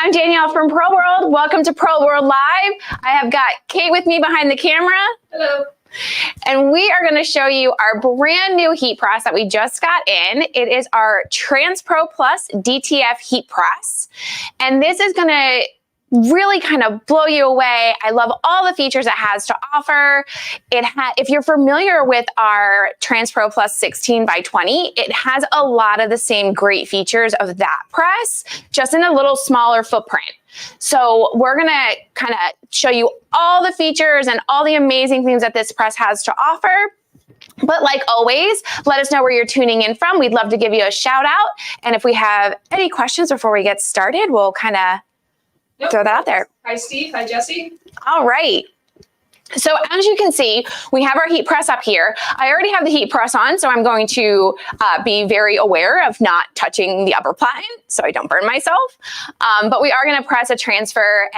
I'm Danielle from Pro World. Welcome to Pro World Live. I have got Kate with me behind the camera. Hello. And we are going to show you our brand new heat press that we just got in. It is our TransPro Plus DTF heat press. And this is going to really kind of blow you away. I love all the features it has to offer. If you're familiar with our TransPro Plus 16 by 20, it has a lot of the same great features of that press, just in a little smaller footprint. So we're gonna kind of show you all the features and all the amazing things that this press has to offer. But like always, let us know where you're tuning in from. We'd love to give you a shout out. And if we have any questions before we get started, we'll kind of throw that out there. Hi, Steve. Hi, Jesse. All right. So as you can see, we have our heat press up here. I already have the heat press on, so I'm going to be very aware of not touching the upper platen so I don't burn myself. But we are going to press a transfer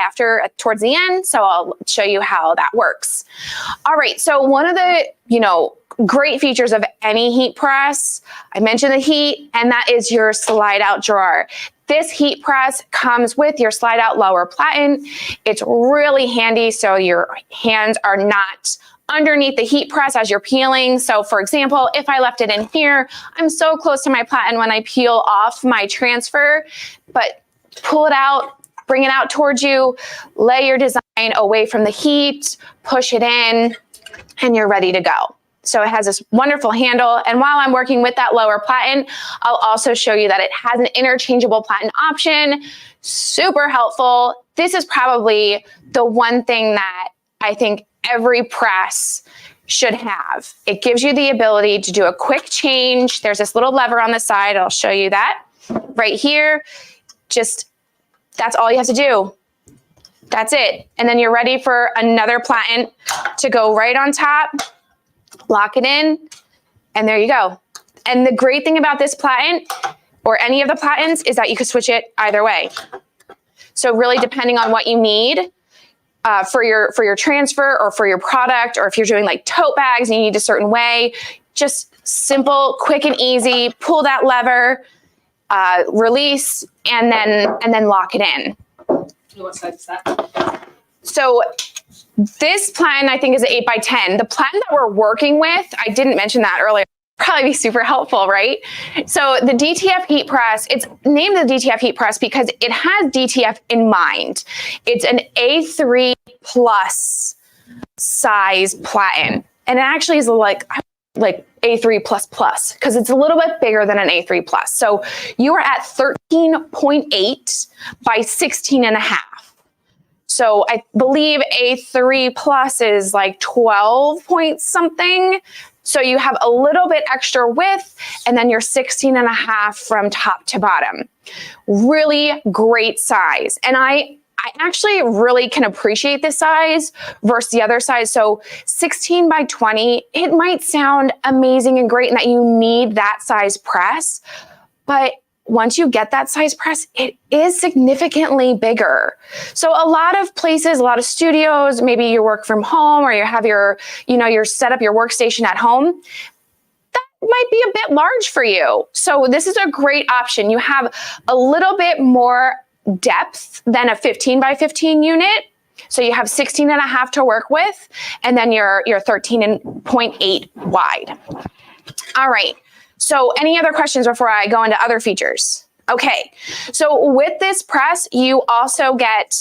towards the end, so I'll show you how that works. All right, so one of the, great features of any heat press, I mentioned the heat, and that is your slide out drawer. This heat press comes with your slide out lower platen. It's really handy so your hands are not underneath the heat press as you're peeling. So for example, if I left it in here, I'm so close to my platen when I peel off my transfer, but pull it out, bring it out towards you, lay your design away from the heat, push it in, and you're ready to go. So it has this wonderful handle. And while I'm working with that lower platen, I'll also show you that it has an interchangeable platen option. Super helpful. This is probably the one thing that I think every press should have. It gives you the ability to do a quick change. There's this little lever on the side. I'll show you that right here. That's all you have to do. That's it. And then you're ready for another platen to go right on top. Lock it in, and there you go. And the great thing about this platen, or any of the platens, is that you can switch it either way. So really depending on what you need for your transfer or for your product, or if you're doing like tote bags and you need a certain way, just simple, quick and easy, pull that lever, release, and then lock it in. What size is that? So this platen, I think, is an 8 by 10. The platen that we're working with, I didn't mention that earlier, probably be super helpful, right? So the DTF heat press, it's named the DTF heat press because it has DTF in mind. It's an A3 plus size platen. And it actually is like A3 plus plus, because it's a little bit bigger than an A3 plus. So you are at 13.8 by 16.5. So I believe A3 plus is like 12 point something. So you have a little bit extra width, and then you're 16.5 from top to bottom. Really great size. And I actually really can appreciate this size versus the other size. So 16 by 20, it might sound amazing and great and that you need that size press, but once you get that size press, it is significantly bigger. So a lot of places, a lot of studios, maybe you work from home or you have your set up your workstation at home, that might be a bit large for you. So this is a great option. You have a little bit more depth than a 15 by 15 unit. So you have 16.5 to work with, and then you're 13.8 wide. All right. So any other questions before I go into other features? Okay, so with this press, you also get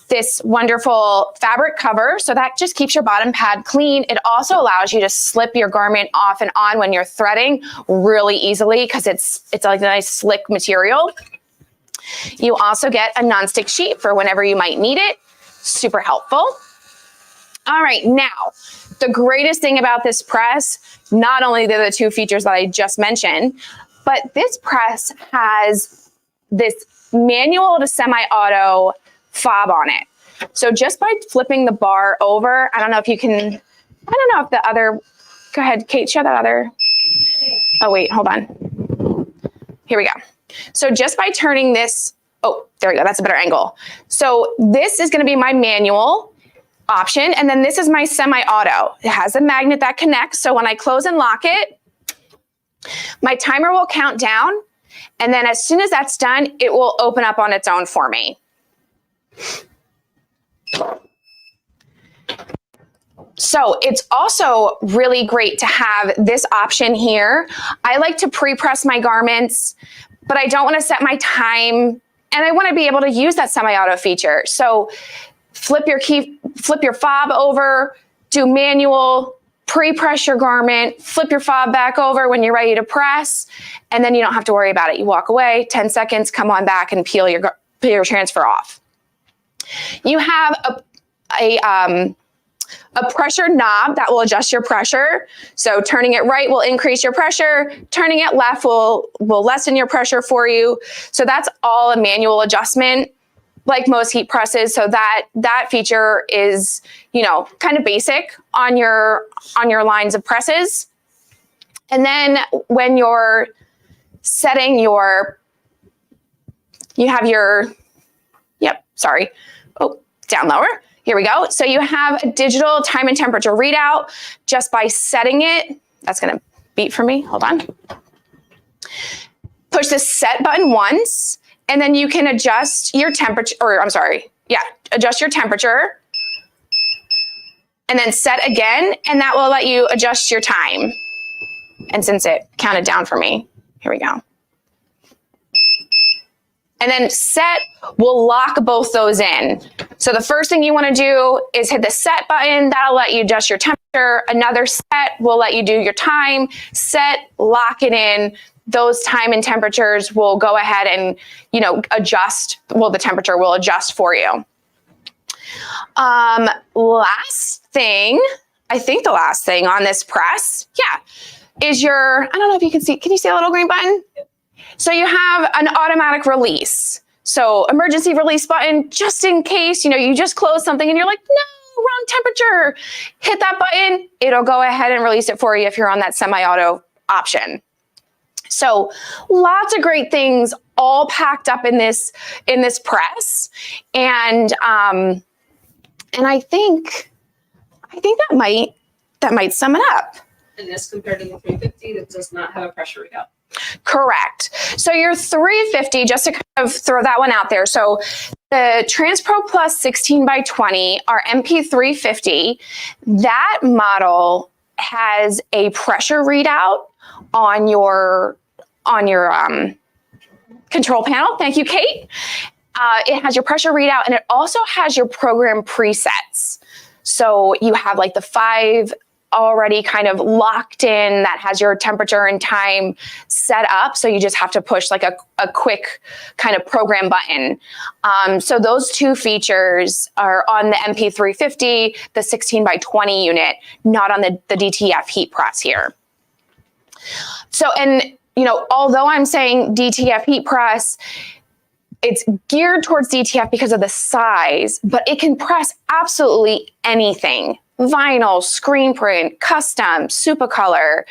this wonderful fabric cover. So that just keeps your bottom pad clean. It also allows you to slip your garment off and on when you're threading really easily because it's like a nice slick material. You also get a nonstick sheet for whenever you might need it. Super helpful. All right, now, the greatest thing about this press, not only the two features that I just mentioned, but this press has this manual to semi-auto fob on it. So just by flipping the bar over, I don't know if the other, go ahead, Kate, show that other. Oh, wait, hold on. Here we go. So just by turning this, oh, there we go, that's a better angle. So this is gonna be my manual option, and then this is my semi-auto. It has a magnet that connects, so when I close and lock it, my timer will count down, And then as soon as that's done, it will open up on its own for me. So it's also really great to have this option here. I like to pre-press my garments, but I don't want to set my time, and I want to be able to use that semi-auto feature. So flip your fob over, do manual, pre-press your garment, flip your fob back over when you're ready to press, and then you don't have to worry about it. You walk away, 10 seconds, come on back and peel your transfer off. You have a pressure knob that will adjust your pressure. So turning it right will increase your pressure. Turning it left will lessen your pressure for you. So that's all a manual adjustment, like most heat presses. So that feature is, you know, kind of basic on your lines of presses. And then when you're setting you have your, down lower. Here we go. So you have a digital time and temperature readout just by setting it. That's going to beep for me. Hold on. Push the set button once, and then you can adjust your temperature, adjust your temperature, and then set again, and that will let you adjust your time. And since it counted down for me, here we go. And then set will lock both those in. So the first thing you want to do is hit the set button. That'll let you adjust your temperature. Another set will let you do your time. Set, lock it in. Those time and temperatures will go ahead and, you know, adjust. Well, the temperature will adjust for you. Last thing, I think the last thing on this press, is I don't know if you can see, can you see a little green button? So you have an automatic release. So emergency release button, just in case, you know, you just close something and you're like, no, wrong temperature. Hit that button. It'll go ahead and release it for you if you're on that semi-auto option. So lots of great things all packed up in this press. And I think that might sum it up. And this compared to the 350 that does not have a pressure readout. Correct. So your 350, just to kind of throw that one out there. So the TransPro Plus 16x20, our MP350, that model has a pressure readout on your control panel. Thank you, Kate. It has your pressure readout, and it also has your program presets. So you have like the 5 already kind of locked in that has your temperature and time set up. So you just have to push like a quick kind of program button. So those two features are on the MP350, the 16x20 unit, not on the DTF heat press here. So, and you know, although I'm saying DTF heat press, it's geared towards DTF because of the size, but it can press absolutely anything. Vinyl, screen print, custom, Supacolor,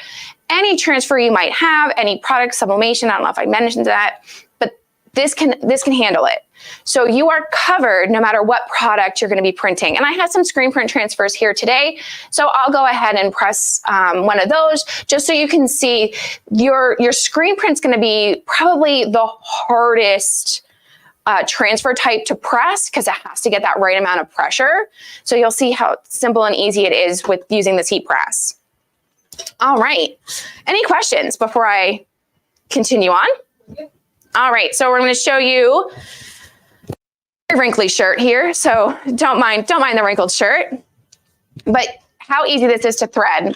any transfer you might have, any product sublimation. I don't know if I mentioned that, but this can handle it. So you are covered no matter what product you're going to be printing. And I had some screen print transfers here today, so I'll go ahead and press one of those just so you can see your screen print's going to be probably the hardest transfer type to press because it has to get that right amount of pressure. So you'll see how simple and easy it is with using this heat press. All right. Any questions before I continue on? All right. So we're going to show you a wrinkly shirt here. So don't mind the wrinkled shirt, but how easy this is to thread.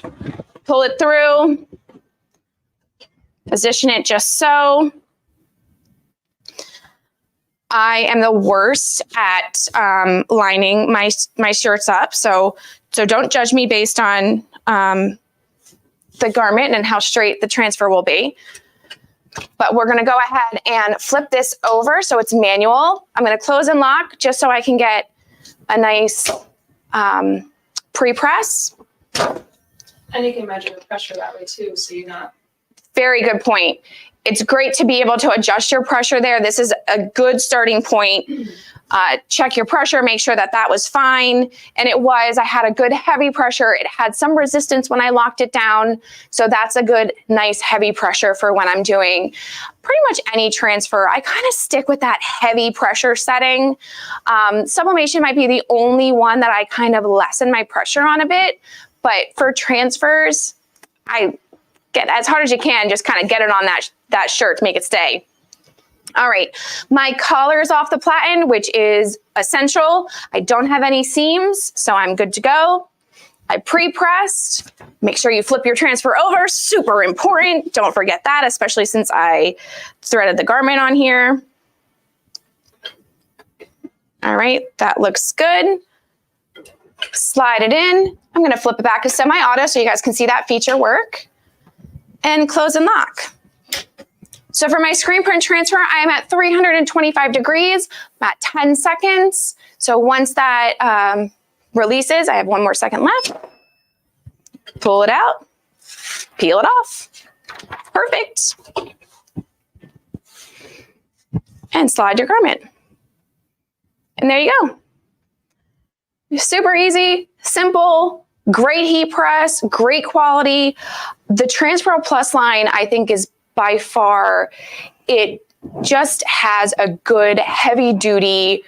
Pull it through, position it just so. I am the worst at lining my shirts up, so don't judge me based on the garment and how straight the transfer will be. But we're going to go ahead and flip this over so it's manual. I'm going to close and lock just so I can get a nice pre-press. And you can measure the pressure that way too, so you're not. Very good point. It's great to be able to adjust your pressure there. This is a good starting point check your pressure, make sure that that was fine. And it was, I had a good heavy pressure. It had some resistance when I locked it down. So that's a good, nice heavy pressure for when I'm doing pretty much any transfer. I kind of stick with that heavy pressure setting. Sublimation might be the only one that I kind of lessen my pressure on a bit. But for transfers, I get as hard as you can, just kind of get it on that shirt to make it stay. All right, my collar is off the Platen, which is essential. I don't have any seams, so I'm good to go. I pre-pressed. Make sure you flip your transfer over, super important. Don't forget that, especially since I threaded the garment on here. All right, that looks good. Slide it in. I'm gonna flip it back to semi-auto so you guys can see that feature work. And close and lock. So for my screen print transfer, I am at 325 degrees, I'm at 10 seconds. So once that releases, I have 1 more second left. Pull it out, peel it off. Perfect. And slide your garment. And there you go. Super easy, simple, great heat press, great quality. The TransPro Plus line, I think, is by far, it just has a good heavy duty,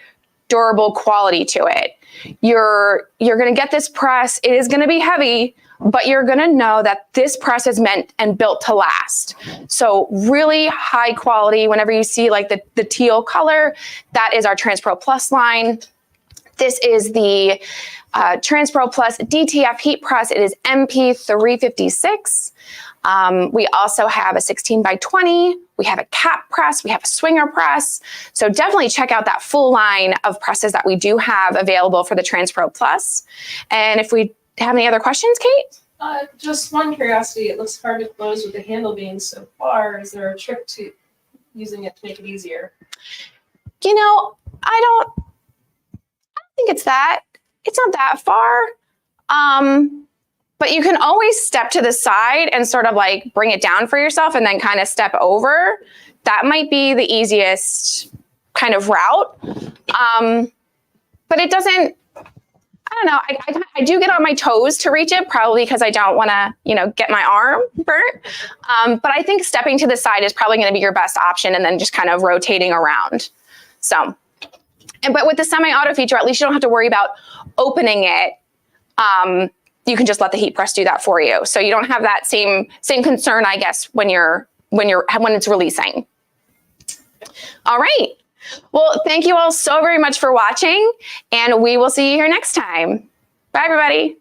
durable quality to it. You're going to get this press. It is going to be heavy, but you're going to know that this press is meant and built to last. So really high quality. Whenever you see like the teal color, that is our TransPro Plus line. This is the TransPro Plus DTF heat press. It is MP356. We also have a 16x20. We have a cap press. We have a swinger press. So definitely check out that full line of presses that we do have available for the TransPro Plus. And if we have any other questions, Kate? Just one curiosity. It looks hard to close with the handle being so far. Is there a trick to using it to make it easier? You know, I don't think it's not that far. But you can always step to the side and sort of like bring it down for yourself and then kind of step over. That might be the easiest kind of route. But it doesn't, I don't know. I do get on my toes to reach it, probably because I don't want to, get my arm burnt. But I think stepping to the side is probably going to be your best option, and then just kind of rotating around. So, but with the semi-auto feature, at least you don't have to worry about opening it. You can just let the heat press do that for you. So you don't have that same concern, I guess, when it's releasing. All right. Well, thank you all so very much for watching, and we will see you here next time. Bye, everybody.